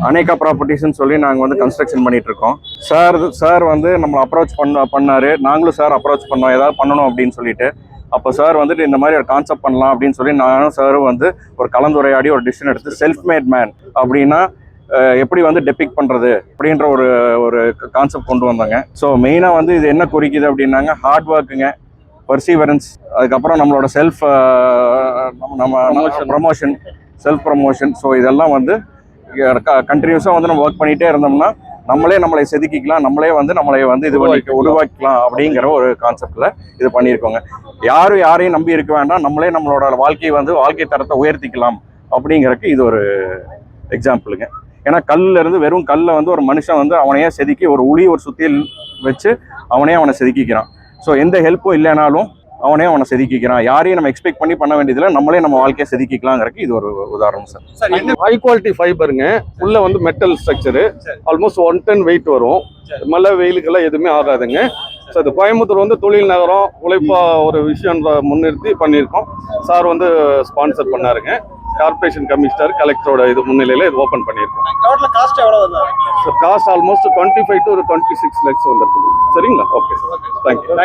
அனேகா ப்ராப்பர்ட்டிஸ்ன்னு சொல்லி நாங்கள் வந்து கன்ஸ்ட்ரக்ஷன் பண்ணிட்டு இருக்கோம். சார் வந்து நம்மளை அப்ரோச் பண்ணாரு. நாங்களும் சார் அப்ரோச் பண்ணோம் ஏதாவது பண்ணணும் அப்படின்னு சொல்லிட்டு. அப்போ சார் வந்துட்டு இந்த மாதிரி ஒரு கான்செப்ட் பண்ணலாம் அப்படின்னு சொல்லி நானும் சாரும் வந்து ஒரு கலந்துரையாடி ஒரு டிசிஷன் எடுத்து செல்ஃப் மேட் மேன் அப்படின்னா எப்படி வந்து டெபிக் பண்ணுறது அப்படின்ற ஒரு கான்செப்ட் கொண்டு வந்தாங்க. ஸோ மெயினாக வந்து இது என்ன குறிக்குது அப்படின்னாங்க, ஹார்ட் ஒர்க்குங்க, பர்சீவரன்ஸ், அதுக்கப்புறம் நம்மளோட ப்ரமோஷன், செல்ஃப் ப்ரமோஷன். ஸோ இதெல்லாம் வந்து கண்டினியூஸாக வந்து நம்ம ஒர்க் பண்ணிகிட்டே இருந்தோம்னா நம்மளை செதுக்கிக்கலாம், நம்மளே வந்து இது உருவாக்கலாம் அப்படிங்கிற ஒரு கான்செப்டில் இது பண்ணியிருக்கோங்க. யாரையும் நம்பி இருக்க வேண்டாம், நம்மளே நம்மளோட வாழ்க்கை தரத்தை உயர்த்திக்கலாம் அப்படிங்கிறதுக்கு இது ஒரு எக்ஸாம்பிளுங்க. ஏன்னா வெறும் கல்லை வந்து ஒரு மனுஷன் வந்து அவனையே செதுக்கி ஒரு சுத்தியில் வச்சு அவனை செதுக்கிக்கிறான். ஸோ எந்த ஹெல்ப்பும் இல்லைனாலும் அவனை செதுக்கிக்கிறான். யாரையும் நம்ம எக்ஸ்பெக்ட் பண்ண வேண்டியதில்லை, நம்மளே நம்ம வாழ்க்கையை செதுக்கிக்கலாங்கிறதுக்கு இது ஒரு உதாரணம் சார். ஹை குவாலிட்டி ஃபைபருங்க, உள்ள வந்து metal structure, almost 1 ton weight வரும். மழை வெயிலுக்கெல்லாம் எதுவுமே ஆகாதுங்க. ஸோ இது கோயம்புத்தூர் வந்து தொழில் நகரம், உழைப்பா ஒரு விஷயம் முன்னிறுத்தி பண்ணியிருக்கோம். சார் வந்து ஸ்பான்சர் பண்ணாருங்க. கார்பரேஷன் கமிஷனர், கலெக்டரோட இது முன்னிலையில் இது ஓப்பன் பண்ணியிருக்கோம். காஸ்ட் ஆல்மோஸ்ட் 25 to 26 lakhs வந்துருக்கு. சரிங்களா? Okay sir, thank you.